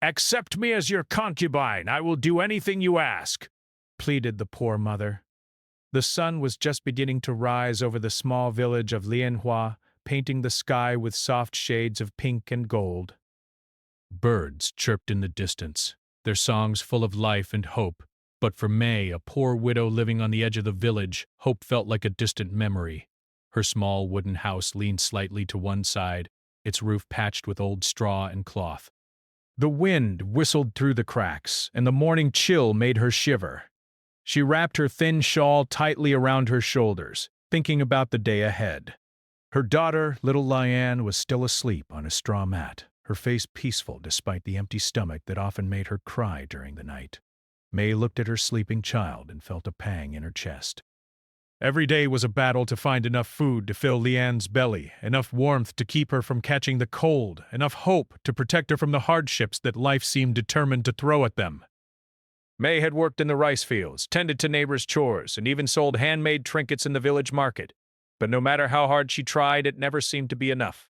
Accept me as your concubine. I will do anything you ask," pleaded the poor mother. The sun was just beginning to rise over the small village of Lianhua, painting the sky with soft shades of pink and gold. Birds chirped in the distance, their songs full of life and hope, but for May, a poor widow living on the edge of the village, hope felt like a distant memory. Her small wooden house leaned slightly to one side, its roof patched with old straw and cloth. The wind whistled through the cracks, and the morning chill made her shiver. She wrapped her thin shawl tightly around her shoulders, thinking about the day ahead. Her daughter, little Liane, was still asleep on a straw mat, her face peaceful despite the empty stomach that often made her cry during the night. May looked at her sleeping child and felt a pang in her chest. Every day was a battle to find enough food to fill Liane's belly, enough warmth to keep her from catching the cold, enough hope to protect her from the hardships that life seemed determined to throw at them. May had worked in the rice fields, tended to neighbors' chores, and even sold handmade trinkets in the village market. But no matter how hard she tried, it never seemed to be enough.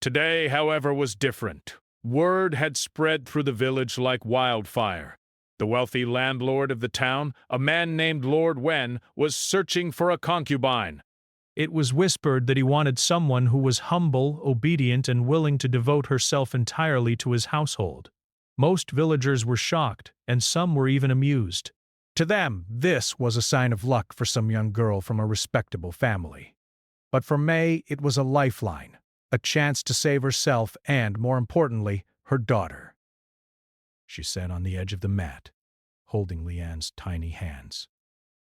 Today, however, was different. Word had spread through the village like wildfire. The wealthy landlord of the town, a man named Lord Wen, was searching for a concubine. It was whispered that he wanted someone who was humble, obedient, and willing to devote herself entirely to his household. Most villagers were shocked, and some were even amused. To them, this was a sign of luck for some young girl from a respectable family. But for May, it was a lifeline, a chance to save herself and, more importantly, her daughter. She sat on the edge of the mat, holding Liane's tiny hands.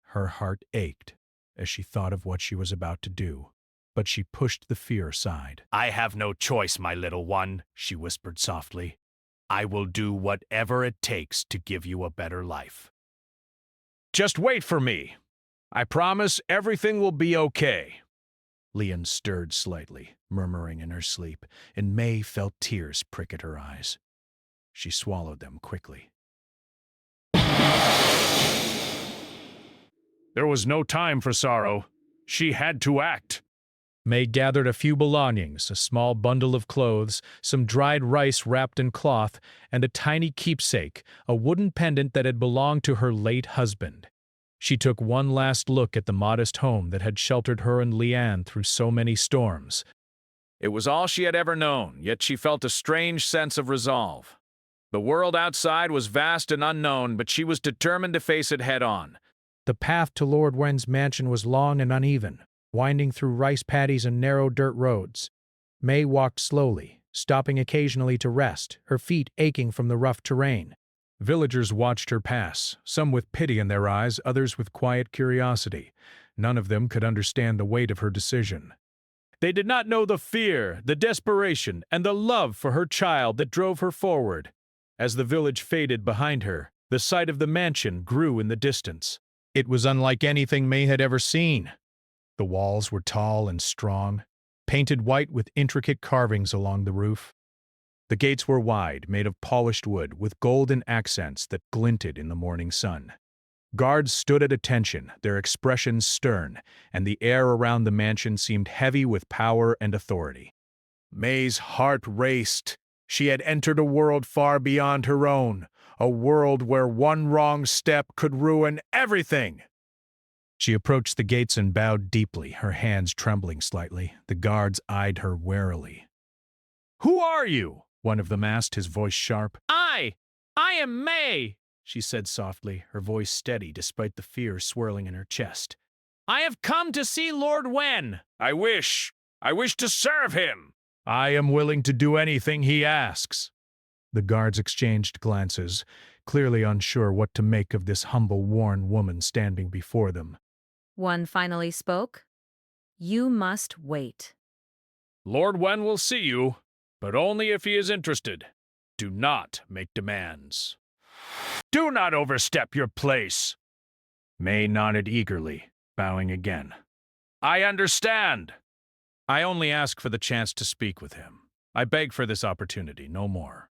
Her heart ached as she thought of what she was about to do, but she pushed the fear aside. "I have no choice, my little one," she whispered softly. "I will do whatever it takes to give you a better life." "Just wait for me. I promise everything will be okay." Liane stirred slightly, murmuring in her sleep, and May felt tears prick at her eyes. She swallowed them quickly. There was no time for sorrow. She had to act. May gathered a few belongings, a small bundle of clothes, some dried rice wrapped in cloth, and a tiny keepsake, a wooden pendant that had belonged to her late husband. She took one last look at the modest home that had sheltered her and Liane through so many storms. It was all she had ever known, yet she felt a strange sense of resolve. The world outside was vast and unknown, but she was determined to face it head-on. The path to Lord Wen's mansion was long and uneven, winding through rice paddies and narrow dirt roads. May walked slowly, stopping occasionally to rest, her feet aching from the rough terrain. Villagers watched her pass, some with pity in their eyes, others with quiet curiosity. None of them could understand the weight of her decision. They did not know the fear, the desperation, and the love for her child that drove her forward. As the village faded behind her, the sight of the mansion grew in the distance. It was unlike anything May had ever seen. The walls were tall and strong, painted white with intricate carvings along the roof. The gates were wide, made of polished wood, with golden accents that glinted in the morning sun. Guards stood at attention, their expressions stern, and the air around the mansion seemed heavy with power and authority. May's heart raced. She had entered a world far beyond her own, a world where one wrong step could ruin everything. She approached the gates and bowed deeply, her hands trembling slightly. The guards eyed her warily. "Who are you?" one of them asked, his voice sharp. I am May," she said softly, her voice steady despite the fear swirling in her chest. "I have come to see Lord Wen." I wish to serve him." "I am willing to do anything he asks." The guards exchanged glances, clearly unsure what to make of this humble, worn woman standing before them. One finally spoke. "You must wait." "Lord Wen will see you, but only if he is interested. Do not make demands." "Do not overstep your place." May nodded eagerly, bowing again. "I understand." "I only ask for the chance to speak with him. I beg for this opportunity, no more."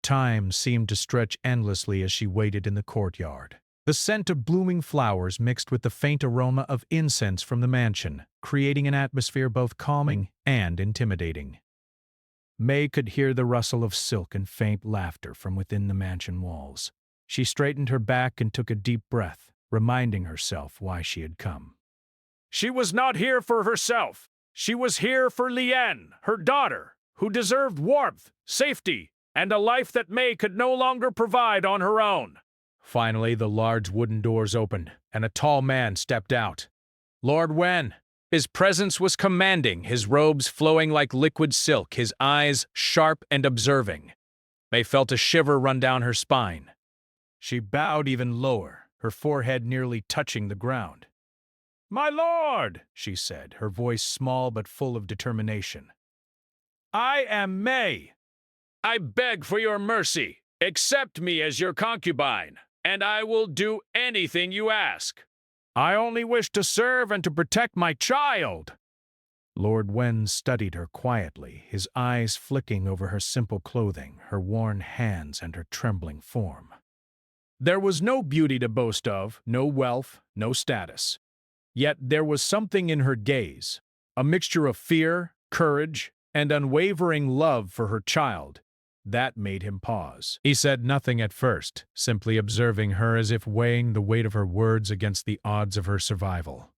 Time seemed to stretch endlessly as she waited in the courtyard. The scent of blooming flowers mixed with the faint aroma of incense from the mansion, creating an atmosphere both calming and intimidating. May could hear the rustle of silk and faint laughter from within the mansion walls. She straightened her back and took a deep breath, reminding herself why she had come. She was not here for herself. She was here for Leanne, her daughter, who deserved warmth, safety, and a life that May could no longer provide on her own. Finally, the large wooden doors opened, and a tall man stepped out. Lord Wen. His presence was commanding, his robes flowing like liquid silk, his eyes sharp and observing. May felt a shiver run down her spine. She bowed even lower, her forehead nearly touching the ground. "My lord," she said, her voice small but full of determination. "I am May. I beg for your mercy. Accept me as your concubine, and I will do anything you ask. I only wish to serve and to protect my child." Lord Wen studied her quietly, his eyes flicking over her simple clothing, her worn hands and her trembling form. There was no beauty to boast of, no wealth, no status. Yet there was something in her gaze, a mixture of fear, courage, and unwavering love for her child, that made him pause. He said nothing at first, simply observing her as if weighing the weight of her words against the odds of her survival.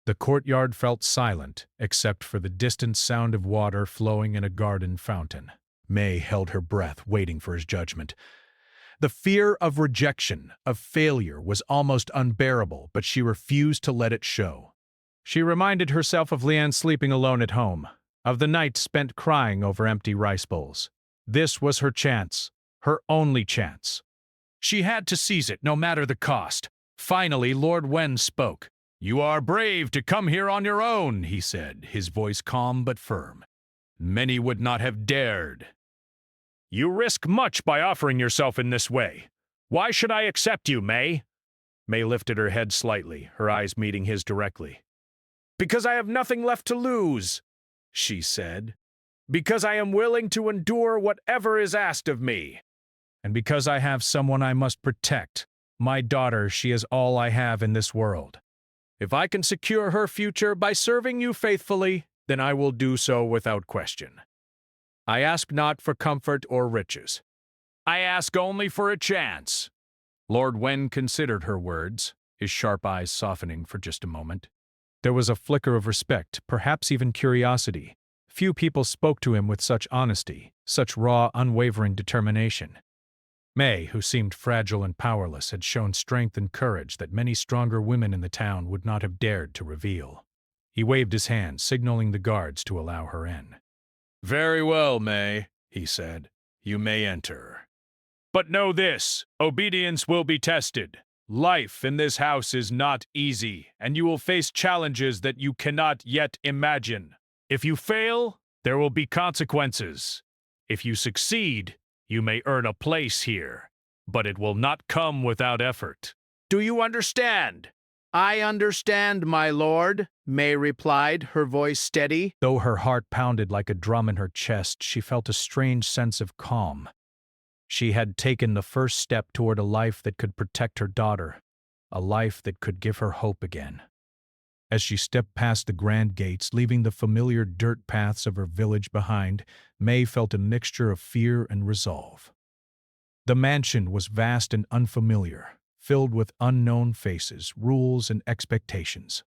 The courtyard felt silent, except for the distant sound of water flowing in a garden fountain. May held her breath, waiting for his judgment. The fear of rejection, of failure, was almost unbearable, but she refused to let it show. She reminded herself of Leanne sleeping alone at home, of the nights spent crying over empty rice bowls. This was her chance, her only chance. She had to seize it, no matter the cost. Finally, Lord Wen spoke. "You are brave to come here on your own," he said, his voice calm but firm. "Many would not have dared. You risk much by offering yourself in this way. Why should I accept you, May?" May lifted her head slightly, her eyes meeting his directly. "Because I have nothing left to lose," she said. "Because I am willing to endure whatever is asked of me. And because I have someone I must protect. My daughter, she is all I have in this world. If I can secure her future by serving you faithfully, then I will do so without question. I ask not for comfort or riches. I ask only for a chance." Lord Wen considered her words, his sharp eyes softening for just a moment. There was a flicker of respect, perhaps even curiosity. Few people spoke to him with such honesty, such raw, unwavering determination. May, who seemed fragile and powerless, had shown strength and courage that many stronger women in the town would not have dared to reveal. He waved his hand, signaling the guards to allow her in. "Very well, May," he said. "You may enter. But know this, obedience will be tested. Life in this house is not easy, and you will face challenges that you cannot yet imagine. If you fail, there will be consequences. If you succeed, you may earn a place here, but it will not come without effort. Do you understand?" "I understand, my lord," May replied, her voice steady. Though her heart pounded like a drum in her chest, she felt a strange sense of calm. She had taken the first step toward a life that could protect her daughter, a life that could give her hope again. As she stepped past the grand gates, leaving the familiar dirt paths of her village behind, May felt a mixture of fear and resolve. The mansion was vast and unfamiliar, filled with unknown faces, rules, and expectations.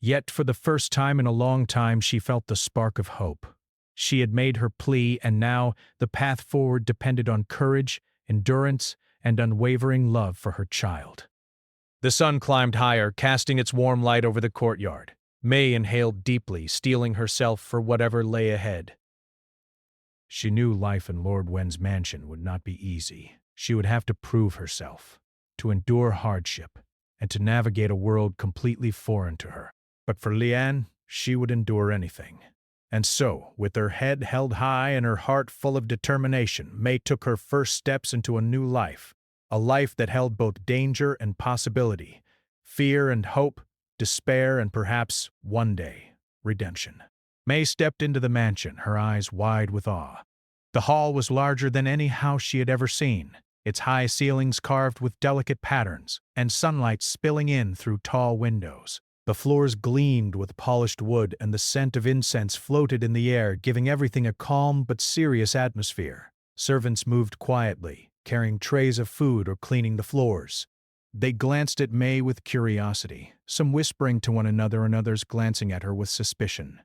Yet, for the first time in a long time, she felt the spark of hope. She had made her plea, and now the path forward depended on courage, endurance, and unwavering love for her child. The sun climbed higher, casting its warm light over the courtyard. May inhaled deeply, steeling herself for whatever lay ahead. She knew life in Lord Wen's mansion would not be easy. She would have to prove herself, to endure hardship, and to navigate a world completely foreign to her. But for Leanne, she would endure anything. And so, with her head held high and her heart full of determination, May took her first steps into a new life, a life that held both danger and possibility, fear and hope, despair and perhaps, one day, redemption. May stepped into the mansion, her eyes wide with awe. The hall was larger than any house she had ever seen, its high ceilings carved with delicate patterns, and sunlight spilling in through tall windows. The floors gleamed with polished wood, and the scent of incense floated in the air, giving everything a calm but serious atmosphere. Servants moved quietly, carrying trays of food or cleaning the floors. They glanced at May with curiosity, some whispering to one another and others glancing at her with suspicion.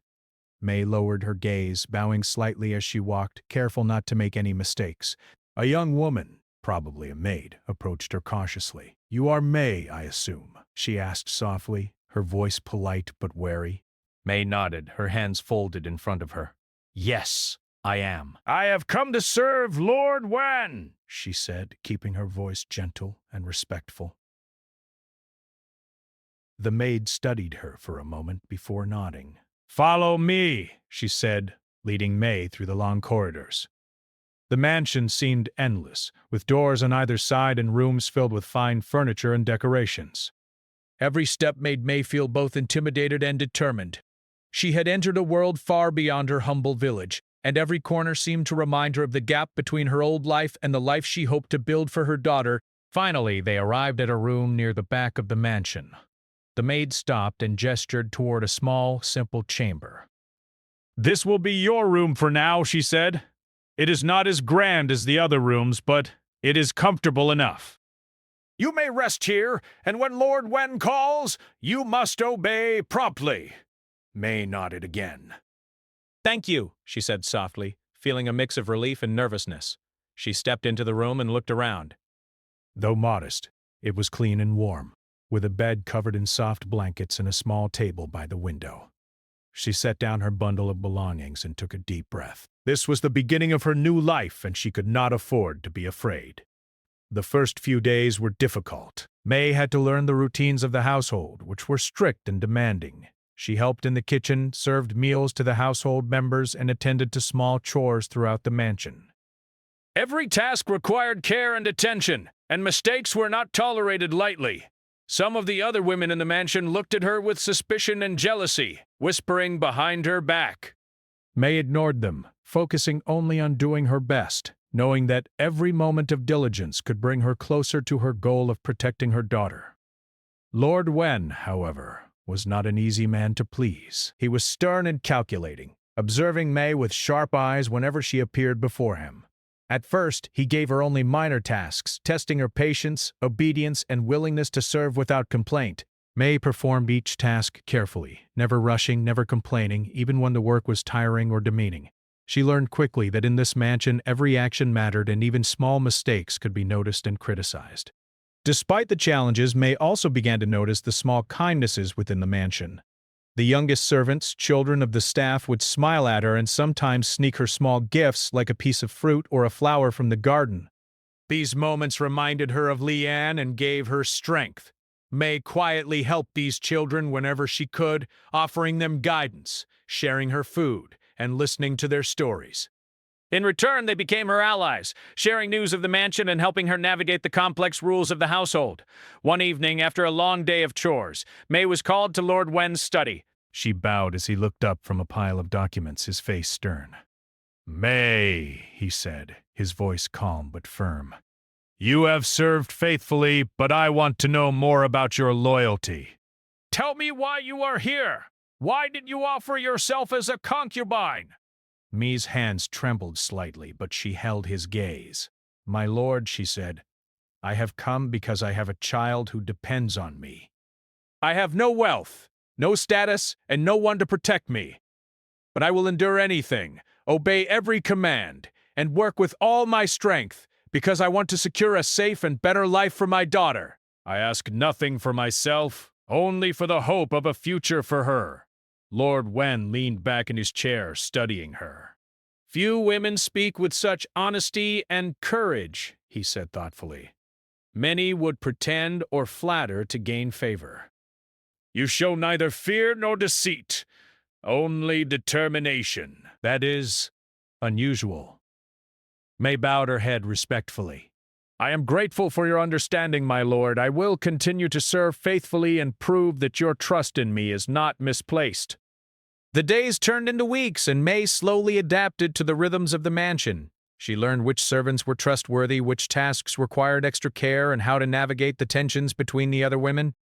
May lowered her gaze, bowing slightly as she walked, careful not to make any mistakes. A young woman, probably a maid, approached her cautiously. "You are May, I assume?" she asked softly, her voice polite but wary. May nodded, her hands folded in front of her. Yes, I am. "I have come to serve Lord Wen," she said, keeping her voice gentle and respectful. The maid studied her for a moment before nodding. "Follow me," she said, leading May through the long corridors. The mansion seemed endless, with doors on either side and rooms filled with fine furniture and decorations. Every step made May feel both intimidated and determined. She had entered a world far beyond her humble village, and every corner seemed to remind her of the gap between her old life and the life she hoped to build for her daughter. Finally, they arrived at a room near the back of the mansion. The maid stopped and gestured toward a small, simple chamber. "This will be your room for now," she said. "It is not as grand as the other rooms, but it is comfortable enough. You may rest here, and when Lord Wen calls, you must obey promptly." May nodded again. "Thank you," she said softly, feeling a mix of relief and nervousness. She stepped into the room and looked around. Though modest, it was clean and warm, with a bed covered in soft blankets and a small table by the window. She set down her bundle of belongings and took a deep breath. This was the beginning of her new life, and she could not afford to be afraid. The first few days were difficult. May had to learn the routines of the household, which were strict and demanding. She helped in the kitchen, served meals to the household members, and attended to small chores throughout the mansion. Every task required care and attention, and mistakes were not tolerated lightly. Some of the other women in the mansion looked at her with suspicion and jealousy, whispering behind her back. May ignored them, focusing only on doing her best, knowing that every moment of diligence could bring her closer to her goal of protecting her daughter. Lord Wen, however, was not an easy man to please. He was stern and calculating, observing May with sharp eyes whenever she appeared before him. At first, he gave her only minor tasks, testing her patience, obedience, and willingness to serve without complaint. May performed each task carefully, never rushing, never complaining, even when the work was tiring or demeaning. She learned quickly that in this mansion every action mattered and even small mistakes could be noticed and criticized. Despite the challenges, May also began to notice the small kindnesses within the mansion. The youngest servants, children of the staff, would smile at her and sometimes sneak her small gifts like a piece of fruit or a flower from the garden. These moments reminded her of Leanne and gave her strength. May quietly helped these children whenever she could, offering them guidance, sharing her food, and listening to their stories. In return, they became her allies, sharing news of the mansion and helping her navigate the complex rules of the household. One evening, after a long day of chores, May was called to Lord Wen's study. She bowed as he looked up from a pile of documents, his face stern. "May," he said, his voice calm but firm. "You have served faithfully, but I want to know more about your loyalty. Tell me why you are here. Why did you offer yourself as a concubine?" May's hands trembled slightly, but she held his gaze. "My lord," she said, "I have come because I have a child who depends on me. I have no wealth, no status, and no one to protect me. But I will endure anything, obey every command, and work with all my strength, because I want to secure a safe and better life for my daughter. I ask nothing for myself, only for the hope of a future for her." Lord Wen leaned back in his chair, studying her. "Few women speak with such honesty and courage," he said thoughtfully. "Many would pretend or flatter to gain favor. You show neither fear nor deceit, only determination. That is unusual." May bowed her head respectfully. "I am grateful for your understanding, my lord. I will continue to serve faithfully and prove that your trust in me is not misplaced." The days turned into weeks, and May slowly adapted to the rhythms of the mansion. She learned which servants were trustworthy, which tasks required extra care, and how to navigate the tensions between the other women.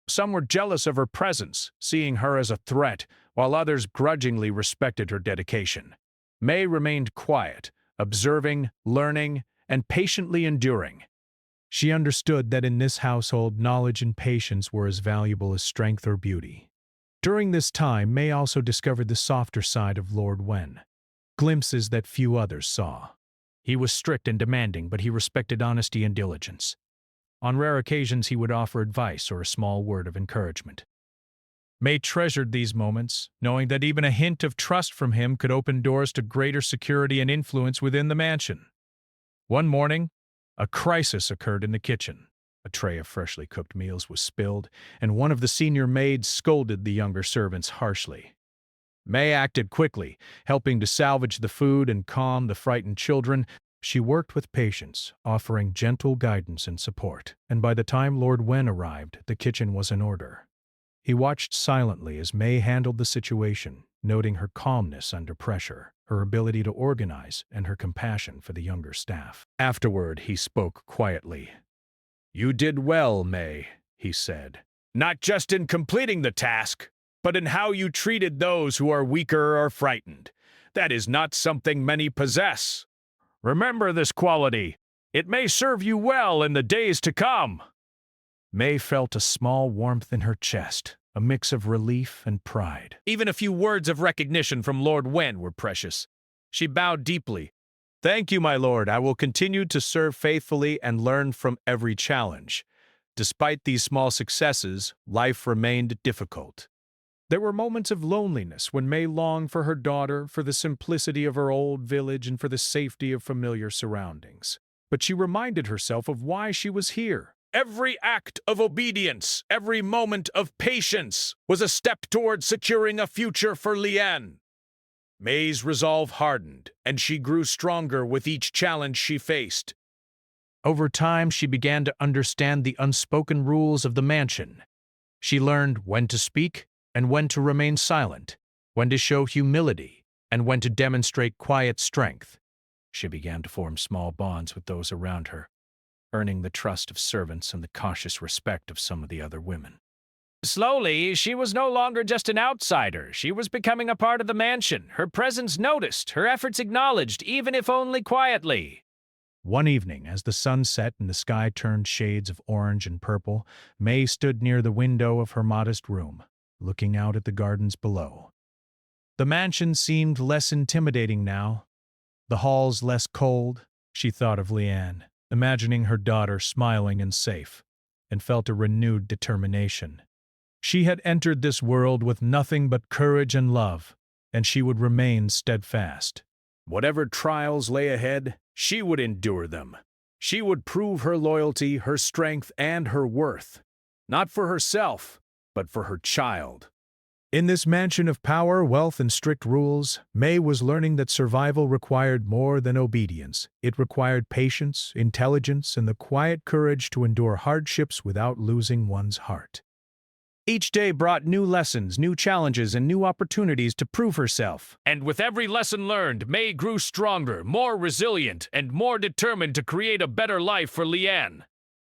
Some were jealous of her presence, seeing her as a threat, while others grudgingly respected her dedication. May remained quiet, observing, learning, and patiently enduring. She understood that in this household, knowledge and patience were as valuable as strength or beauty. During this time, May also discovered the softer side of Lord Wen, glimpses that few others saw. He was strict and demanding, but he respected honesty and diligence. On rare occasions, he would offer advice or a small word of encouragement. May treasured these moments, knowing that even a hint of trust from him could open doors to greater security and influence within the mansion. One morning, a crisis occurred in the kitchen. A tray of freshly cooked meals was spilled, and one of the senior maids scolded the younger servants harshly. May acted quickly, helping to salvage the food and calm the frightened children. She worked with patience, offering gentle guidance and support, and by the time Lord Wen arrived, the kitchen was in order. He watched silently as May handled the situation, noting her calmness under pressure, her ability to organize, and her compassion for the younger staff. Afterward, he spoke quietly. "You did well, May," he said. "Not just in completing the task, but in how you treated those who are weaker or frightened. That is not something many possess. Remember this quality. It may serve you well in the days to come." May felt a small warmth in her chest, a mix of relief and pride. Even a few words of recognition from Lord Wen were precious. She bowed deeply. "Thank you, my lord. I will continue to serve faithfully and learn from every challenge." Despite these small successes, life remained difficult. There were moments of loneliness when May longed for her daughter, for the simplicity of her old village, and for the safety of familiar surroundings. But she reminded herself of why she was here. Every act of obedience, every moment of patience was a step toward securing a future for Lian. May's resolve hardened, and she grew stronger with each challenge she faced. Over time, she began to understand the unspoken rules of the mansion. She learned when to speak and when to remain silent, when to show humility and when to demonstrate quiet strength. She began to form small bonds with those around her, earning the trust of servants and the cautious respect of some of the other women. Slowly, she was no longer just an outsider. She was becoming a part of the mansion, her presence noticed, her efforts acknowledged, even if only quietly. One evening, as the sun set and the sky turned shades of orange and purple, May stood near the window of her modest room, looking out at the gardens below. The mansion seemed less intimidating now, the halls less cold. She thought of Lian, imagining her daughter smiling and safe, and felt a renewed determination. She had entered this world with nothing but courage and love, and she would remain steadfast. Whatever trials lay ahead, she would endure them. She would prove her loyalty, her strength, and her worth, not for herself, but for her child. In this mansion of power, wealth, and strict rules, May was learning that survival required more than obedience. It required patience, intelligence, and the quiet courage to endure hardships without losing one's heart. Each day brought new lessons, new challenges, and new opportunities to prove herself. And with every lesson learned, May grew stronger, more resilient, and more determined to create a better life for Lian.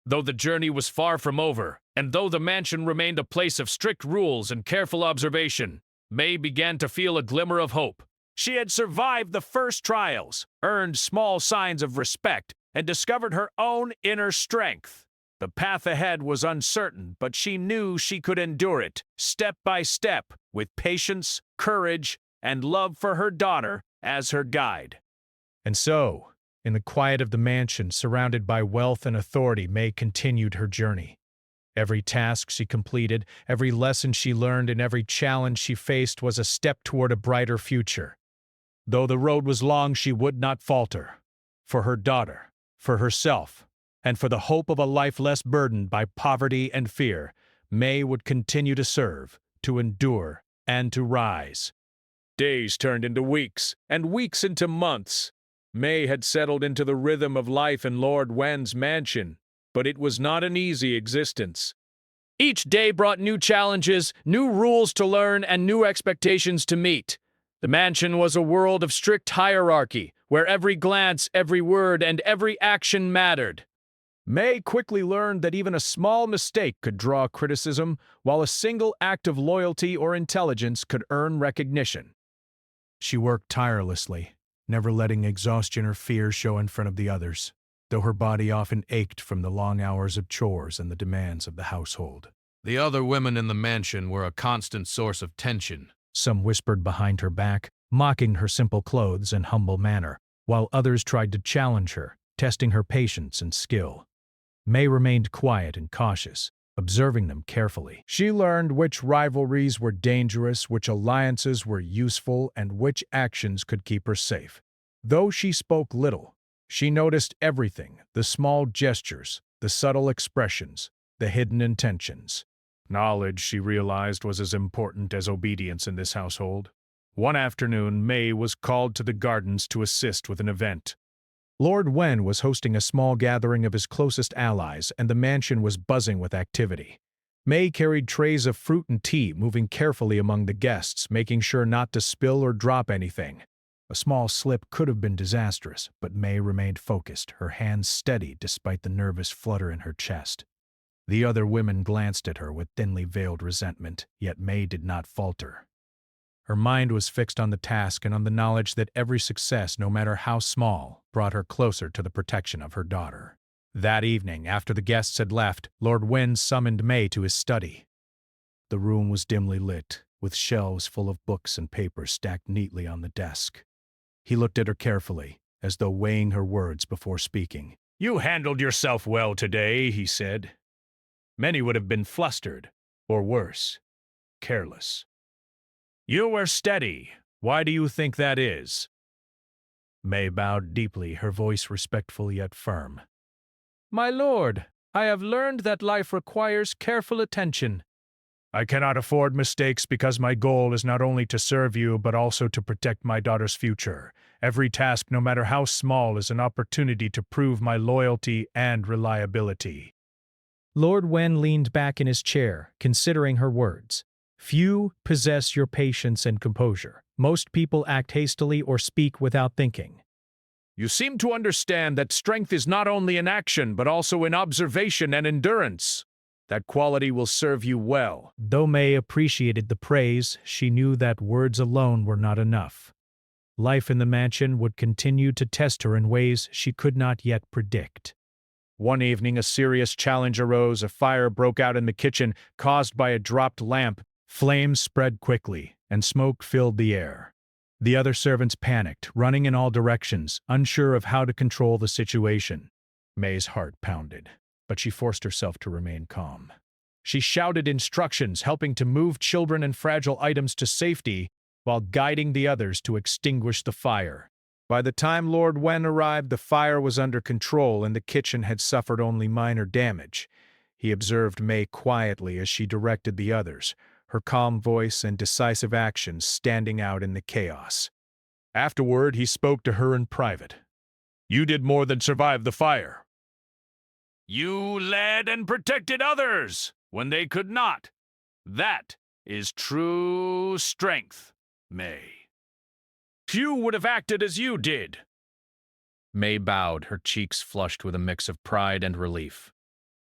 Though the journey was far from over, and though the mansion remained a place of strict rules and careful observation, May began to feel a glimmer of hope. She had survived the first trials, earned small signs of respect, and discovered her own inner strength. The path ahead was uncertain, but she knew she could endure it, step by step, with patience, courage, and love for her daughter as her guide. And so, in the quiet of the mansion, surrounded by wealth and authority, May continued her journey. Every task she completed, every lesson she learned, and every challenge she faced was a step toward a brighter future. Though the road was long, she would not falter. For her daughter, for herself, and for the hope of a life less burdened by poverty and fear, May would continue to serve, to endure, and to rise. Days turned into weeks, and weeks into months. May had settled into the rhythm of life in Lord Wen's mansion, but it was not an easy existence. Each day brought new challenges, new rules to learn, and new expectations to meet. The mansion was a world of strict hierarchy, where every glance, every word, and every action mattered. May quickly learned that even a small mistake could draw criticism, while a single act of loyalty or intelligence could earn recognition. She worked tirelessly, never letting exhaustion or fear show in front of the others, though her body often ached from the long hours of chores and the demands of the household. The other women in the mansion were a constant source of tension. Some whispered behind her back, mocking her simple clothes and humble manner, while others tried to challenge her, testing her patience and skill. May remained quiet and cautious, observing them carefully. She learned which rivalries were dangerous, which alliances were useful, and which actions could keep her safe. Though she spoke little, she noticed everything, the small gestures, the subtle expressions, the hidden intentions. Knowledge, she realized, was as important as obedience in this household. One afternoon, May was called to the gardens to assist with an event. Lord Wen was hosting a small gathering of his closest allies, and the mansion was buzzing with activity. May carried trays of fruit and tea, moving carefully among the guests, making sure not to spill or drop anything. A small slip could have been disastrous, but May remained focused, her hands steady despite the nervous flutter in her chest. The other women glanced at her with thinly veiled resentment, yet May did not falter. Her mind was fixed on the task and on the knowledge that every success, no matter how small, brought her closer to the protection of her daughter. That evening, after the guests had left, Lord Wen summoned May to his study. The room was dimly lit, with shelves full of books and papers stacked neatly on the desk. He looked at her carefully, as though weighing her words before speaking. "You handled yourself well today," he said. "Many would have been flustered, or worse, careless. You were steady. Why do you think that is?" May bowed deeply, her voice respectful yet firm. "My lord, I have learned that life requires careful attention. I cannot afford mistakes because my goal is not only to serve you but also to protect my daughter's future. Every task, no matter how small, is an opportunity to prove my loyalty and reliability." Lord Wen leaned back in his chair, considering her words. "Few possess your patience and composure. Most people act hastily or speak without thinking. You seem to understand that strength is not only in action but also in observation and endurance. That quality will serve you well." Though May appreciated the praise, she knew that words alone were not enough. Life in the mansion would continue to test her in ways she could not yet predict. One evening, a serious challenge arose. A fire broke out in the kitchen, caused by a dropped lamp. Flames spread quickly, and smoke filled the air. The other servants panicked, running in all directions, unsure of how to control the situation. May's heart pounded, but she forced herself to remain calm. She shouted instructions, helping to move children and fragile items to safety, while guiding the others to extinguish the fire. By the time Lord Wen arrived, the fire was under control and the kitchen had suffered only minor damage. He observed May quietly as she directed the others, her calm voice and decisive actions standing out in the chaos. Afterward, he spoke to her in private. "You did more than survive the fire. You led and protected others when they could not. That is true strength, May. Few would have acted as you did." May bowed, her cheeks flushed with a mix of pride and relief.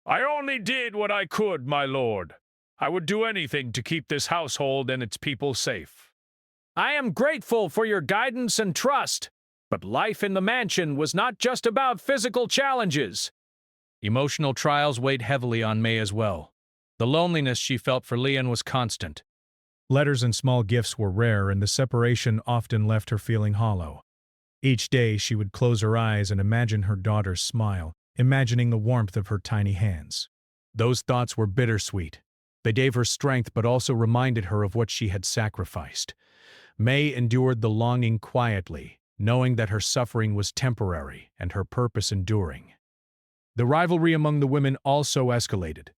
"I only did what I could, my lord. I would do anything to keep this household and its people safe. I am grateful for your guidance and trust, but life in the mansion was not just about physical challenges." Emotional trials weighed heavily on May as well. The loneliness she felt for Lian was constant. Letters and small gifts were rare, and the separation often left her feeling hollow. Each day she would close her eyes and imagine her daughter's smile, imagining the warmth of her tiny hands. Those thoughts were bittersweet. They gave her strength but also reminded her of what she had sacrificed. May endured the longing quietly, knowing that her suffering was temporary and her purpose enduring. The rivalry among the women also escalated.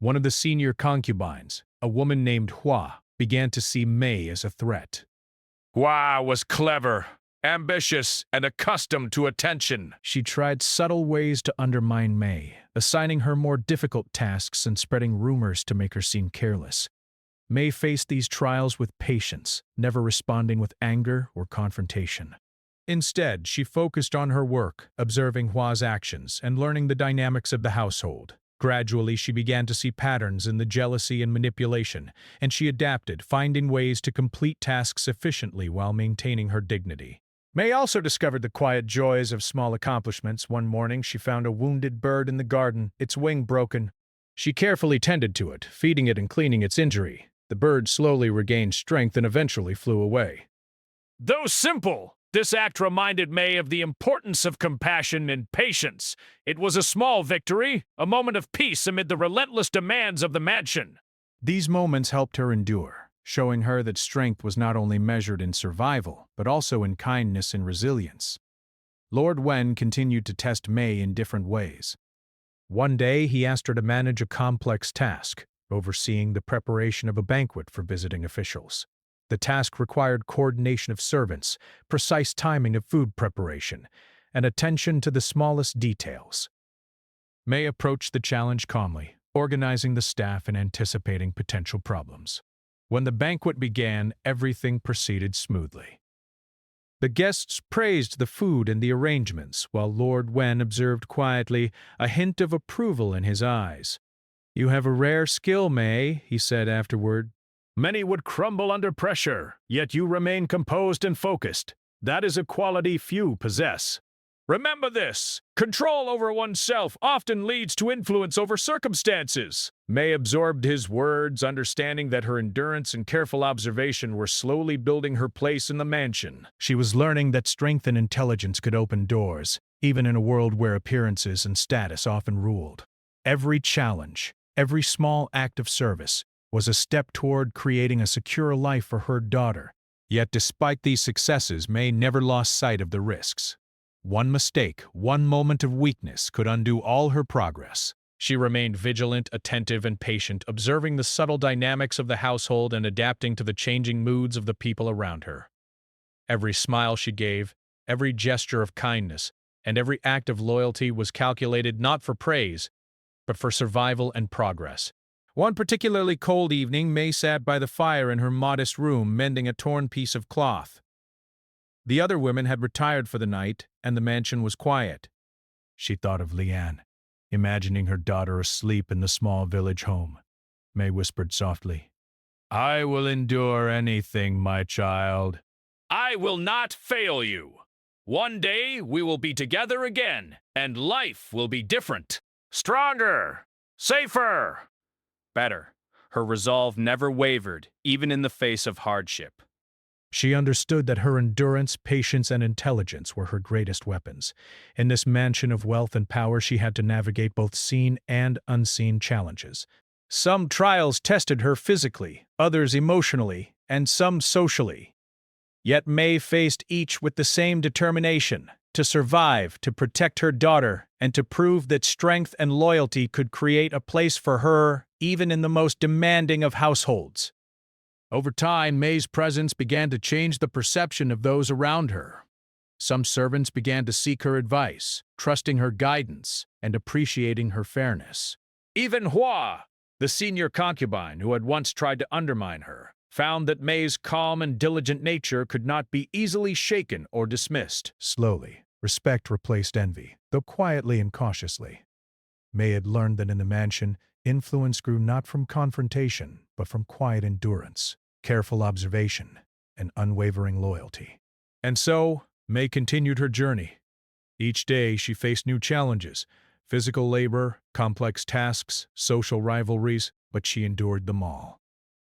One of the senior concubines, a woman named Hua, began to see May as a threat. Hua was clever, ambitious, and accustomed to attention. She tried subtle ways to undermine May, assigning her more difficult tasks and spreading rumors to make her seem careless. May faced these trials with patience, never responding with anger or confrontation. Instead, she focused on her work, observing Hua's actions and learning the dynamics of the household. Gradually, she began to see patterns in the jealousy and manipulation, and she adapted, finding ways to complete tasks efficiently while maintaining her dignity. May also discovered the quiet joys of small accomplishments. One morning, she found a wounded bird in the garden, its wing broken. She carefully tended to it, feeding it and cleaning its injury. The bird slowly regained strength and eventually flew away. Though simple, this act reminded May of the importance of compassion and patience. It was a small victory, a moment of peace amid the relentless demands of the mansion. These moments helped her endure, showing her that strength was not only measured in survival, but also in kindness and resilience. Lord Wen continued to test May in different ways. One day, he asked her to manage a complex task, overseeing the preparation of a banquet for visiting officials. The task required coordination of servants, precise timing of food preparation, and attention to the smallest details. May approached the challenge calmly, organizing the staff and anticipating potential problems. When the banquet began, everything proceeded smoothly. The guests praised the food and the arrangements, while Lord Wen observed quietly, a hint of approval in his eyes. "You have a rare skill, May," he said afterward. Many would crumble under pressure, yet you remain composed and focused. That is a quality few possess. Remember this: control over oneself often leads to influence over circumstances. May absorbed his words, understanding that her endurance and careful observation were slowly building her place in the mansion. She was learning that strength and intelligence could open doors, even in a world where appearances and status often ruled. Every challenge, every small act of service, was a step toward creating a secure life for her daughter. Yet despite these successes, May never lost sight of the risks. One mistake, one moment of weakness could undo all her progress. She remained vigilant, attentive, and patient, observing the subtle dynamics of the household and adapting to the changing moods of the people around her. Every smile she gave, every gesture of kindness, and every act of loyalty was calculated not for praise, but for survival and progress. One particularly cold evening, May sat by the fire in her modest room, mending a torn piece of cloth. The other women had retired for the night, and the mansion was quiet. She thought of Lian, imagining her daughter asleep in the small village home. May whispered softly, I will endure anything, my child. I will not fail you. One day we will be together again, and life will be different. Stronger, safer, better. Her resolve never wavered, even in the face of hardship. She understood that her endurance, patience, and intelligence were her greatest weapons. In this mansion of wealth and power, she had to navigate both seen and unseen challenges. Some trials tested her physically, others emotionally, and some socially. Yet May faced each with the same determination: to survive, to protect her daughter, and to prove that strength and loyalty could create a place for her even in the most demanding of households. Over time, May's presence began to change the perception of those around her. Some servants began to seek her advice, trusting her guidance and appreciating her fairness. Even Hua, the senior concubine who had once tried to undermine her, found that May's calm and diligent nature could not be easily shaken or dismissed. Slowly, respect replaced envy, though quietly and cautiously. May had learned that in the mansion, influence grew not from confrontation, but from quiet endurance, careful observation, and unwavering loyalty. And so, May continued her journey. Each day she faced new challenges: physical labor, complex tasks, social rivalries, but she endured them all.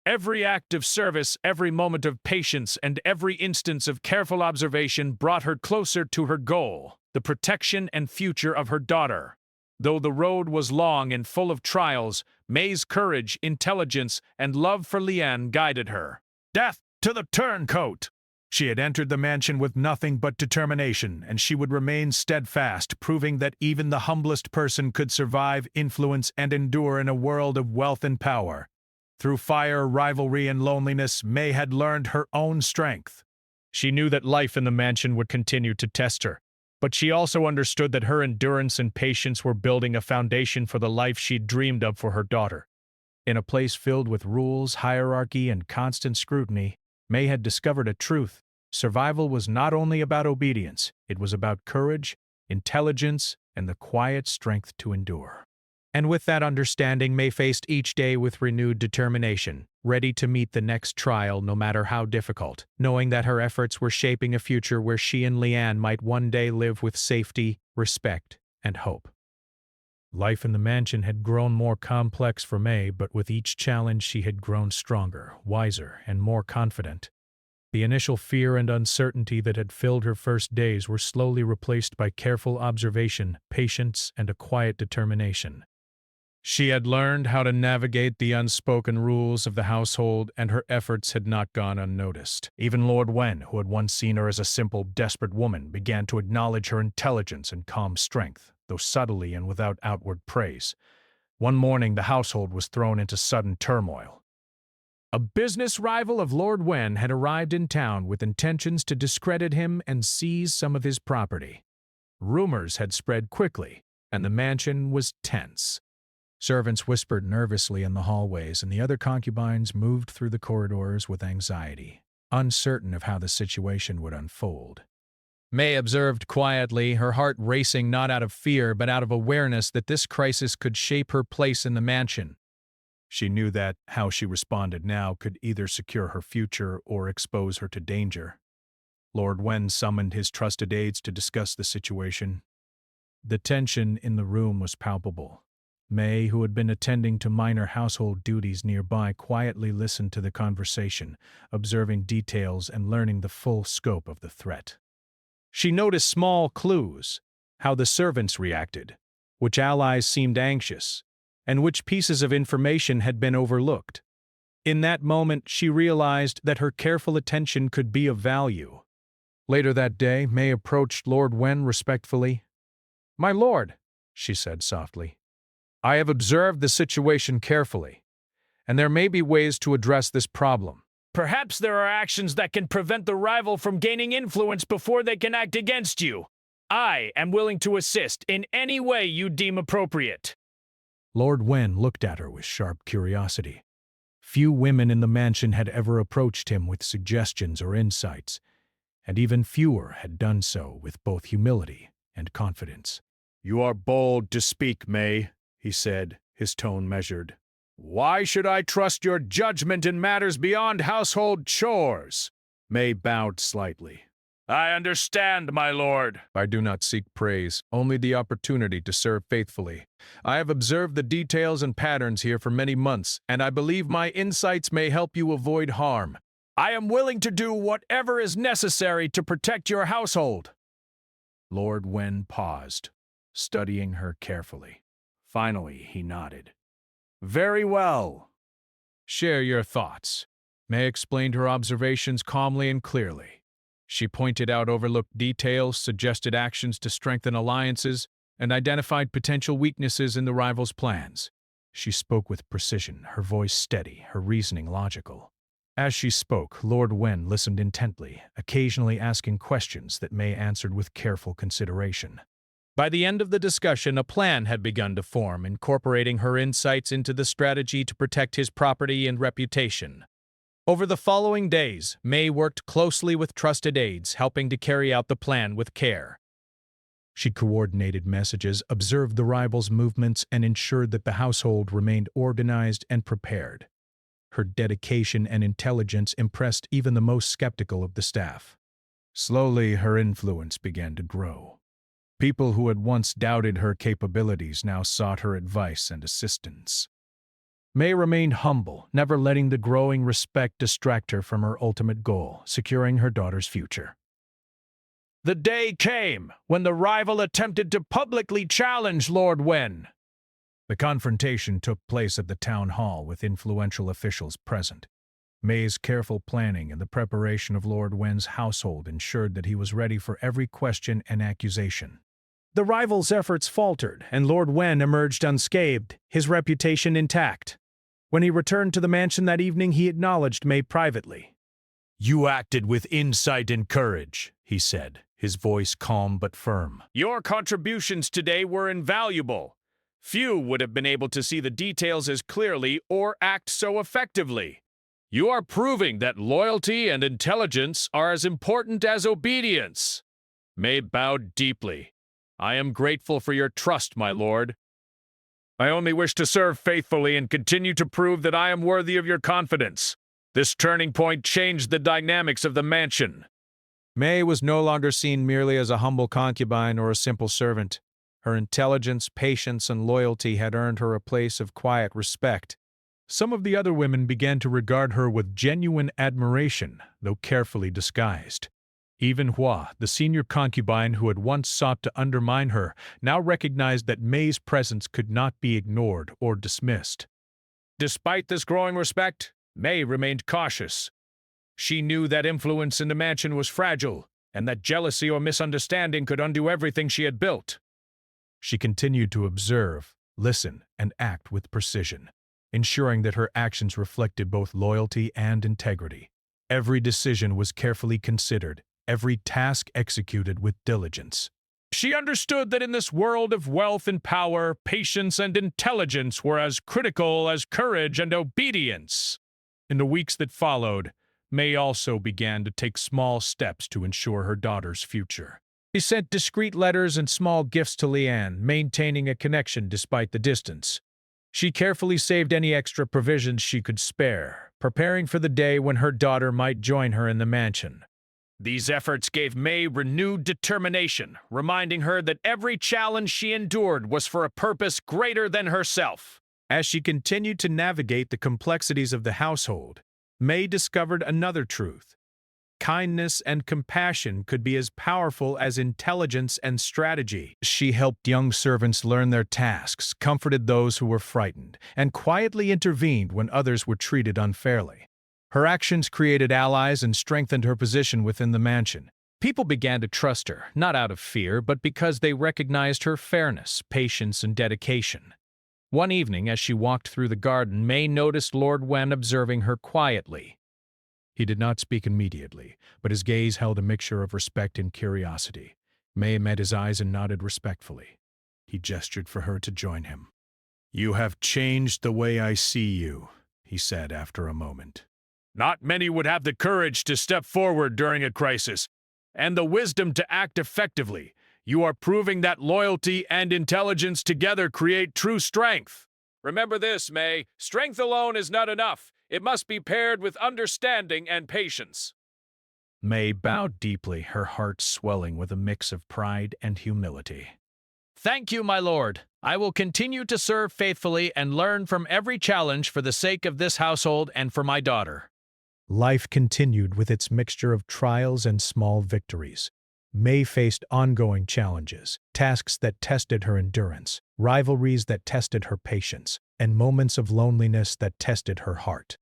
Every act of service, every moment of patience, and every instance of careful observation brought her closer to her goal, the protection and future of her daughter. Though the road was long and full of trials, May's courage, intelligence, and love for Lian guided her. Death to the turncoat! She had entered the mansion with nothing but determination, and she would remain steadfast, proving that even the humblest person could survive, influence, and endure in a world of wealth and power. Through fire, rivalry, and loneliness, May had learned her own strength. She knew that life in the mansion would continue to test her, but she also understood that her endurance and patience were building a foundation for the life she'd dreamed of for her daughter. In a place filled with rules, hierarchy, and constant scrutiny, May had discovered a truth: Survival was not only about obedience, it was about courage, intelligence, and the quiet strength to endure. And with that understanding, May faced each day with renewed determination, ready to meet the next trial no matter how difficult, knowing that her efforts were shaping a future where she and Leanne might one day live with safety, respect, and hope. Life in the mansion had grown more complex for May, but with each challenge she had grown stronger, wiser, and more confident. The initial fear and uncertainty that had filled her first days were slowly replaced by careful observation, patience, and a quiet determination. She had learned how to navigate the unspoken rules of the household, and her efforts had not gone unnoticed. Even Lord Wen, who had once seen her as a simple, desperate woman, began to acknowledge her intelligence and calm strength, though subtly and without outward praise. One morning, the household was thrown into sudden turmoil. A business rival of Lord Wen had arrived in town with intentions to discredit him and seize some of his property. Rumors had spread quickly, and the mansion was tense. Servants whispered nervously in the hallways, and the other concubines moved through the corridors with anxiety, uncertain of how the situation would unfold. May observed quietly, her heart racing not out of fear but out of awareness that this crisis could shape her place in the mansion. She knew that how she responded now could either secure her future or expose her to danger. Lord Wen summoned his trusted aides to discuss the situation. The tension in the room was palpable. May, who had been attending to minor household duties nearby, quietly listened to the conversation, observing details and learning the full scope of the threat. She noticed small clues, how the servants reacted, which allies seemed anxious, and which pieces of information had been overlooked. In that moment, she realized that her careful attention could be of value. Later that day, May approached Lord Wen respectfully. "My lord," she said softly, "I have observed the situation carefully, and there may be ways to address this problem. Perhaps there are actions that can prevent the rival from gaining influence before they can act against you. I am willing to assist in any way you deem appropriate." Lord Wen looked at her with sharp curiosity. Few women in the mansion had ever approached him with suggestions or insights, and even fewer had done so with both humility and confidence. "You are bold to speak, May," he said, his tone measured. "Why should I trust your judgment in matters beyond household chores?" May bowed slightly. "I understand, my lord." "I do not seek praise, only the opportunity to serve faithfully. I have observed the details and patterns here for many months, and I believe my insights may help you avoid harm. I am willing to do whatever is necessary to protect your household." Lord Wen paused, studying her carefully. Finally, he nodded. "Very well." "Share your thoughts." May explained her observations calmly and clearly. She pointed out overlooked details, suggested actions to strengthen alliances, and identified potential weaknesses in the rivals' plans. She spoke with precision, her voice steady, her reasoning logical. As she spoke, Lord Wen listened intently, occasionally asking questions that May answered with careful consideration. By the end of the discussion, a plan had begun to form, incorporating her insights into the strategy to protect his property and reputation. Over the following days, May worked closely with trusted aides, helping to carry out the plan with care. She coordinated messages, observed the rivals' movements, and ensured that the household remained organized and prepared. Her dedication and intelligence impressed even the most skeptical of the staff. Slowly, her influence began to grow. People who had once doubted her capabilities now sought her advice and assistance. May remained humble, never letting the growing respect distract her from her ultimate goal, securing her daughter's future. The day came when the rival attempted to publicly challenge Lord Wen. The confrontation took place at the town hall with influential officials present. May's careful planning and the preparation of Lord Wen's household ensured that he was ready for every question and accusation. The rival's efforts faltered, and Lord Wen emerged unscathed, his reputation intact. When he returned to the mansion that evening, he acknowledged May privately. "You acted with insight and courage," he said, his voice calm but firm. "Your contributions today were invaluable. Few would have been able to see the details as clearly or act so effectively. You are proving that loyalty and intelligence are as important as obedience. May bowed deeply. I am grateful for your trust, my lord. I only wish to serve faithfully and continue to prove that I am worthy of your confidence. This turning point changed the dynamics of the mansion. May was no longer seen merely as a humble concubine or a simple servant. Her intelligence, patience, and loyalty had earned her a place of quiet respect. Some of the other women began to regard her with genuine admiration, though carefully disguised. Even Hua, the senior concubine who had once sought to undermine her, now recognized that May's presence could not be ignored or dismissed. Despite this growing respect, May remained cautious. She knew that influence in the mansion was fragile, and that jealousy or misunderstanding could undo everything she had built. She continued to observe, listen, and act with precision, ensuring that her actions reflected both loyalty and integrity. Every decision was carefully considered, every task executed with diligence. She understood that in this world of wealth and power, patience and intelligence were as critical as courage and obedience. In the weeks that followed, May also began to take small steps to ensure her daughter's future. She sent discreet letters and small gifts to Leanne, maintaining a connection despite the distance. She carefully saved any extra provisions she could spare, preparing for the day when her daughter might join her in the mansion. These efforts gave May renewed determination, reminding her that every challenge she endured was for a purpose greater than herself. As she continued to navigate the complexities of the household, May discovered another truth. Kindness and compassion could be as powerful as intelligence and strategy. She helped young servants learn their tasks, comforted those who were frightened, and quietly intervened when others were treated unfairly. Her actions created allies and strengthened her position within the mansion. People began to trust her, not out of fear, but because they recognized her fairness, patience, and dedication. One evening, as she walked through the garden, May noticed Lord Wen observing her quietly. He did not speak immediately, but his gaze held a mixture of respect and curiosity. May met his eyes and nodded respectfully. He gestured for her to join him. "You have changed the way I see you," he said after a moment. Not many would have the courage to step forward during a crisis, and the wisdom to act effectively. You are proving that loyalty and intelligence together create true strength. Remember this, May. Strength alone is not enough. It must be paired with understanding and patience. May bowed deeply, her heart swelling with a mix of pride and humility. Thank you, my lord. I will continue to serve faithfully and learn from every challenge for the sake of this household and for my daughter. Life continued with its mixture of trials and small victories. May faced ongoing challenges, tasks that tested her endurance, rivalries that tested her patience, and moments of loneliness that tested her heart.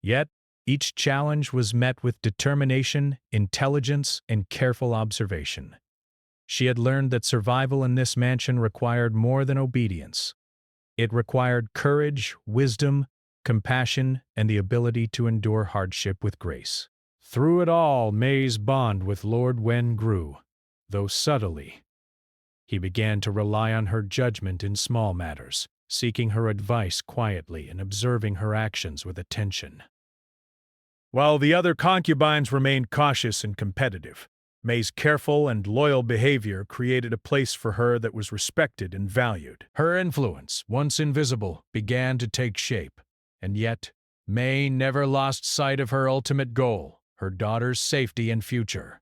Yet, each challenge was met with determination, intelligence, and careful observation. She had learned that survival in this mansion required more than obedience. It required courage, wisdom, compassion, and the ability to endure hardship with grace. Through it all, May's bond with Lord Wen grew, though subtly. He began to rely on her judgment in small matters, seeking her advice quietly and observing her actions with attention. While the other concubines remained cautious and competitive, May's careful and loyal behavior created a place for her that was respected and valued. Her influence, once invisible, began to take shape, and yet May never lost sight of her ultimate goal, her daughter's safety and future.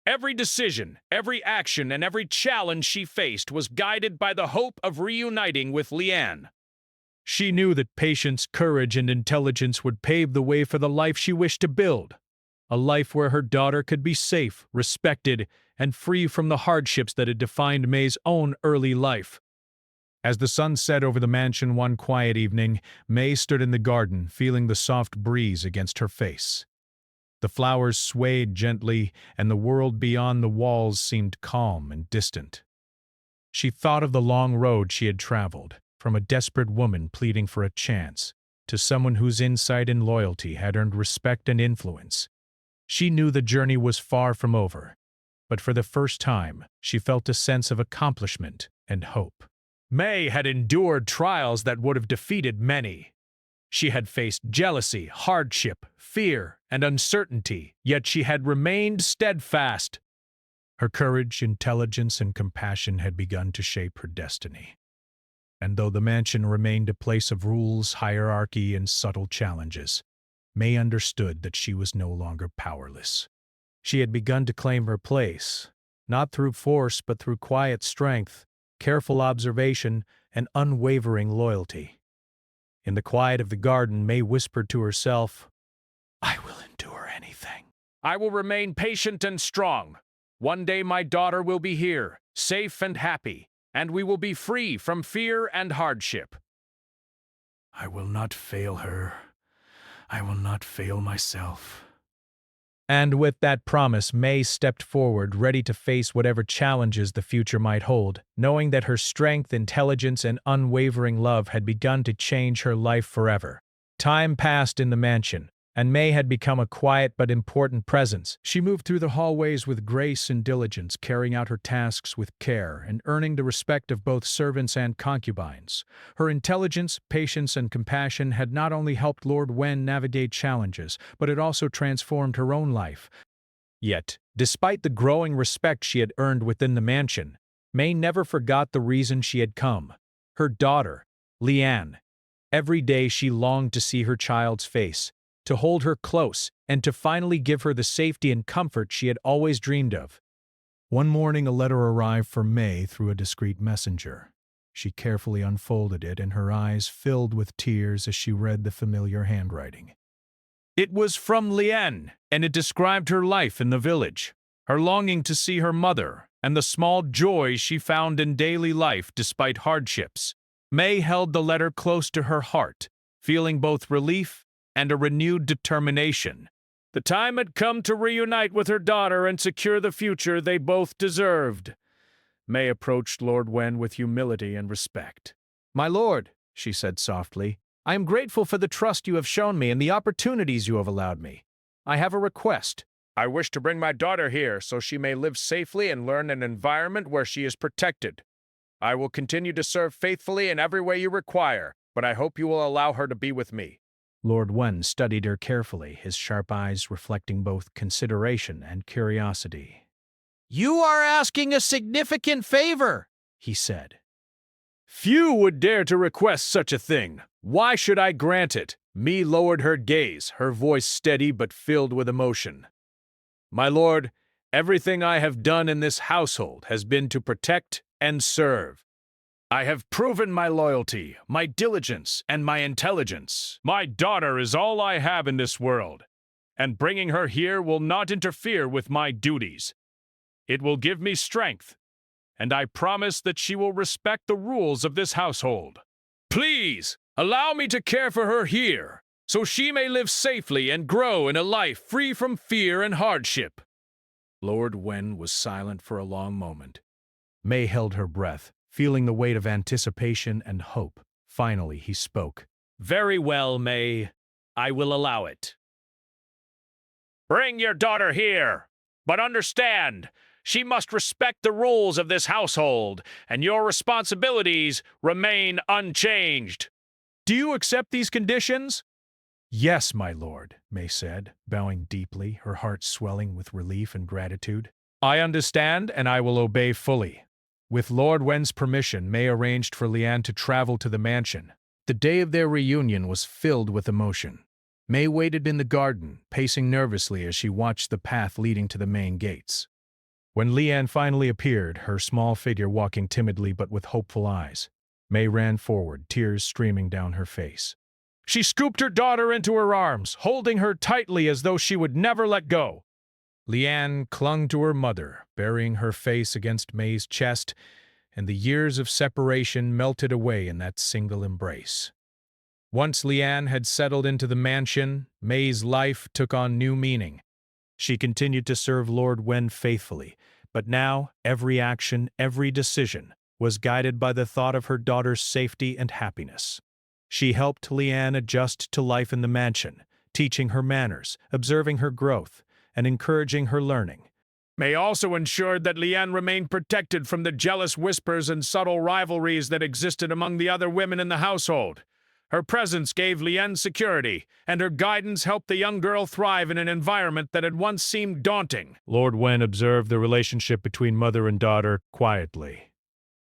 Every decision, every action, and every challenge she faced was guided by the hope of reuniting with Leanne. She knew that patience, courage, and intelligence would pave the way for the life she wished to build, a life where her daughter could be safe, respected, and free from the hardships that had defined May's own early life. As the sun set over the mansion one quiet evening, May stood in the garden, feeling the soft breeze against her face. The flowers swayed gently, and the world beyond the walls seemed calm and distant. She thought of the long road she had traveled, from a desperate woman pleading for a chance, to someone whose insight and loyalty had earned respect and influence. She knew the journey was far from over, but for the first time, she felt a sense of accomplishment and hope. May had endured trials that would have defeated many. She had faced jealousy, hardship, fear, and uncertainty, yet she had remained steadfast. Her courage, intelligence, and compassion had begun to shape her destiny. And though the mansion remained a place of rules, hierarchy, and subtle challenges, May understood that she was no longer powerless. She had begun to claim her place, not through force but through quiet strength, careful observation, and unwavering loyalty. In the quiet of the garden, May whispered to herself, "I will endure anything. I will remain patient and strong. One day my daughter will be here, safe and happy, and we will be free from fear and hardship." I will not fail her. I will not fail myself." And with that promise, May stepped forward, ready to face whatever challenges the future might hold, knowing that her strength, intelligence, and unwavering love had begun to change her life forever. Time passed in the mansion, and May had become a quiet but important presence. She moved through the hallways with grace and diligence, carrying out her tasks with care and earning the respect of both servants and concubines. Her intelligence, patience, and compassion had not only helped Lord Wen navigate challenges, but it also transformed her own life. Yet, despite the growing respect she had earned within the mansion, May never forgot the reason she had come: her daughter, Liane. Every day she longed to see her child's face, to hold her close, and to finally give her the safety and comfort she had always dreamed of. One morning, a letter arrived for May through a discreet messenger. She carefully unfolded it, and her eyes filled with tears as she read the familiar handwriting. It was from Liane, and it described her life in the village, her longing to see her mother, and the small joys she found in daily life despite hardships. May held the letter close to her heart, feeling both relief and a renewed determination. The time had come to reunite with her daughter and secure the future they both deserved. May approached Lord Wen with humility and respect. "My lord," she said softly, "I am grateful for the trust you have shown me and the opportunities you have allowed me. I have a request." I wish to bring my daughter here so she may live safely and learn an environment where she is protected. I will continue to serve faithfully in every way you require, but I hope you will allow her to be with me. Lord Wen studied her carefully, his sharp eyes reflecting both consideration and curiosity. "You are asking a significant favor," he said. Few would dare to request such a thing. Why should I grant it? May lowered her gaze, her voice steady but filled with emotion. My lord, everything I have done in this household has been to protect and serve. I have proven my loyalty, my diligence, and my intelligence. My daughter is all I have in this world, and bringing her here will not interfere with my duties. It will give me strength, and I promise that she will respect the rules of this household. Please, allow me to care for her here, so she may live safely and grow in a life free from fear and hardship." Lord Wen was silent for a long moment. May held her breath, feeling the weight of anticipation and hope. Finally, he spoke. Very well, May. I will allow it. Bring your daughter here, but understand, she must respect the rules of this household, and your responsibilities remain unchanged. Do you accept these conditions? Yes, my lord, May said, bowing deeply, her heart swelling with relief and gratitude. I understand, and I will obey fully. With Lord Wen's permission, May arranged for Liane to travel to the mansion. The day of their reunion was filled with emotion. May waited in the garden, pacing nervously as she watched the path leading to the main gates. When Liane finally appeared, her small figure walking timidly but with hopeful eyes, May ran forward, tears streaming down her face. She scooped her daughter into her arms, holding her tightly as though she would never let go. Liane clung to her mother, burying her face against May's chest, and the years of separation melted away in that single embrace. Once Liane had settled into the mansion, May's life took on new meaning. She continued to serve Lord Wen faithfully, but now every action, every decision, was guided by the thought of her daughter's safety and happiness. She helped Liane adjust to life in the mansion, teaching her manners, observing her growth, and encouraging her learning. May also ensured that Liane remained protected from the jealous whispers and subtle rivalries that existed among the other women in the household. Her presence gave Lien security, and her guidance helped the young girl thrive in an environment that had once seemed daunting. Lord Wen observed the relationship between mother and daughter quietly.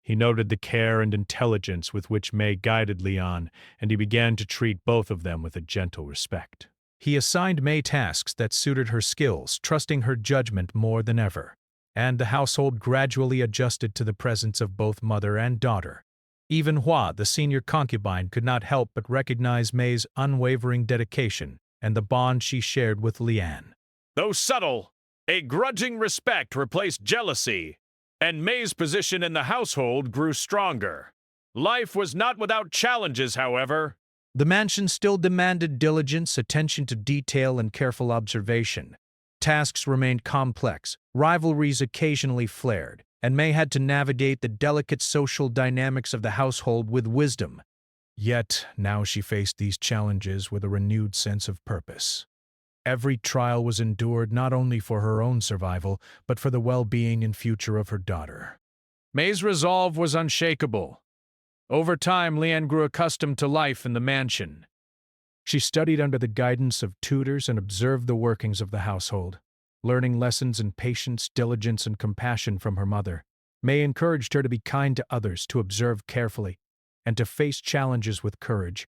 He noted the care and intelligence with which May guided Leon, and he began to treat both of them with a gentle respect. He assigned May tasks that suited her skills, trusting her judgment more than ever, and the household gradually adjusted to the presence of both mother and daughter. Even Hua, the senior concubine, could not help but recognize May's unwavering dedication and the bond she shared with Lian. Though subtle, a grudging respect replaced jealousy, and May's position in the household grew stronger. Life was not without challenges, however. The mansion still demanded diligence, attention to detail, and careful observation. Tasks remained complex, rivalries occasionally flared, and May had to navigate the delicate social dynamics of the household with wisdom. Yet, now she faced these challenges with a renewed sense of purpose. Every trial was endured not only for her own survival, but for the well-being and future of her daughter. May's resolve was unshakable. Over time, Lian grew accustomed to life in the mansion. She studied under the guidance of tutors and observed the workings of the household, learning lessons in patience, diligence, and compassion from her mother. May encouraged her to be kind to others, to observe carefully, and to face challenges with courage.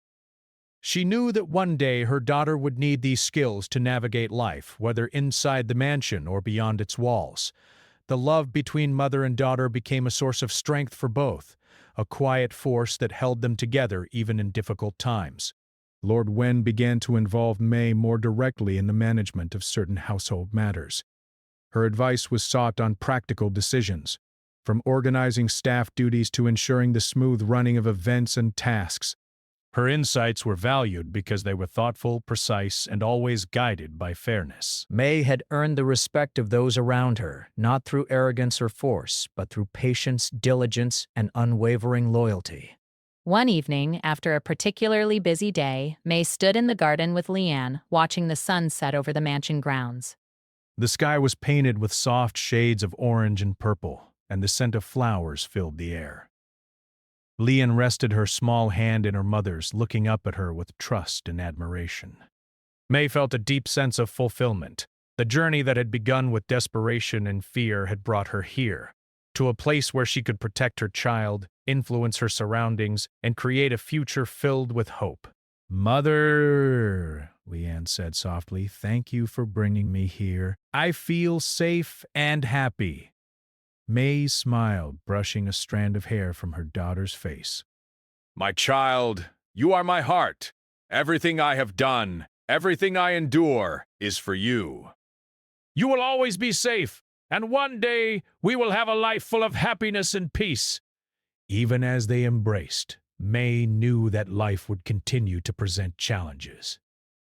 She knew that one day her daughter would need these skills to navigate life, whether inside the mansion or beyond its walls. The love between mother and daughter became a source of strength for both, a quiet force that held them together even in difficult times. Lord Wen began to involve May more directly in the management of certain household matters. Her advice was sought on practical decisions, from organizing staff duties to ensuring the smooth running of events and tasks. Her insights were valued because they were thoughtful, precise, and always guided by fairness. May had earned the respect of those around her, not through arrogance or force, but through patience, diligence, and unwavering loyalty. One evening, after a particularly busy day, May stood in the garden with Lian, watching the sun set over the mansion grounds. The sky was painted with soft shades of orange and purple, and the scent of flowers filled the air. Lian rested her small hand in her mother's, looking up at her with trust and admiration. May felt a deep sense of fulfillment. The journey that had begun with desperation and fear had brought her here, to a place where she could protect her child, influence her surroundings, and create a future filled with hope. "Mother," Lian said softly, "thank you for bringing me here. I feel safe and happy." May smiled, brushing a strand of hair from her daughter's face. My child, you are my heart. Everything I have done, everything I endure, is for you. You will always be safe, and one day we will have a life full of happiness and peace. Even as they embraced, May knew that life would continue to present challenges.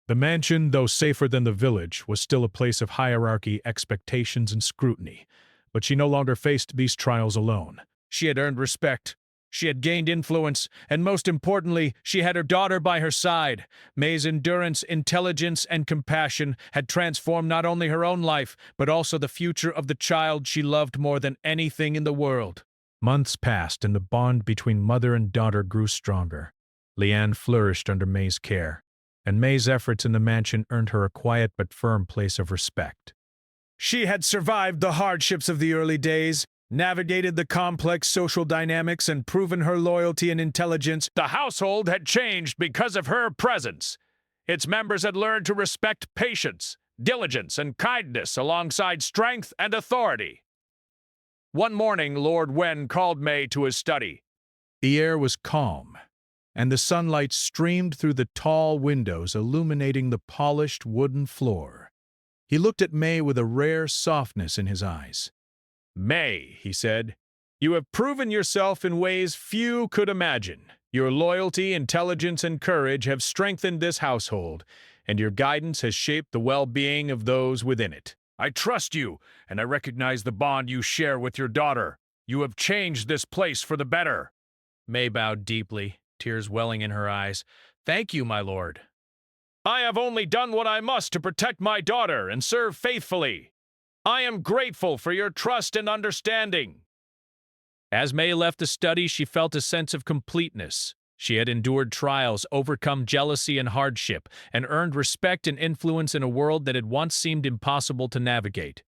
The mansion, though safer than the village, was still a place of hierarchy, expectations, and scrutiny. But she no longer faced these trials alone. She had earned respect, she had gained influence, and most importantly, she had her daughter by her side. May's endurance, intelligence, and compassion had transformed not only her own life, but also the future of the child she loved more than anything in the world. Months passed, and the bond between mother and daughter grew stronger. Lian flourished under May's care, and May's efforts in the mansion earned her a quiet but firm place of respect. She had survived the hardships of the early days, navigated the complex social dynamics, and proven her loyalty and intelligence. The household had changed because of her presence. Its members had learned to respect patience, diligence, and kindness alongside strength and authority. One morning, Lord Wen called May to his study. The air was calm, and the sunlight streamed through the tall windows, illuminating the polished wooden floor. He looked at May with a rare softness in his eyes. May, he said, you have proven yourself in ways few could imagine. Your loyalty, intelligence, and courage have strengthened this household, and your guidance has shaped the well-being of those within it. I trust you, and I recognize the bond you share with your daughter. You have changed this place for the better. May bowed deeply, tears welling in her eyes. "Thank you, my lord." I have only done what I must to protect my daughter and serve faithfully. I am grateful for your trust and understanding. As May left the study, she felt a sense of completeness. She had endured trials, overcome jealousy and hardship, and earned respect and influence in a world that had once seemed impossible to navigate.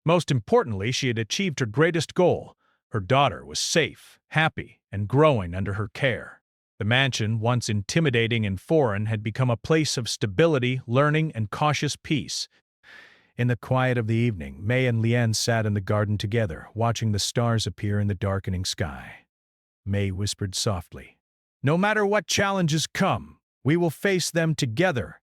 Most importantly, she had achieved her greatest goal. Her daughter was safe, happy, and growing under her care. The mansion, once intimidating and foreign, had become a place of stability, learning, and cautious peace. In the quiet of the evening, May and Leanne sat in the garden together, watching the stars appear in the darkening sky. May whispered softly, "No matter what challenges come, we will face them together."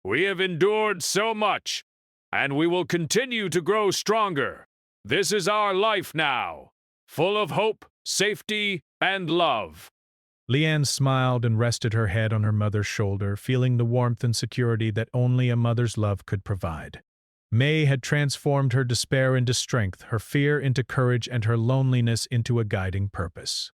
We have endured so much, and we will continue to grow stronger. This is our life now, full of hope, safety, and love. Leanne smiled and rested her head on her mother's shoulder, feeling the warmth and security that only a mother's love could provide. May had transformed her despair into strength, her fear into courage, and her loneliness into a guiding purpose.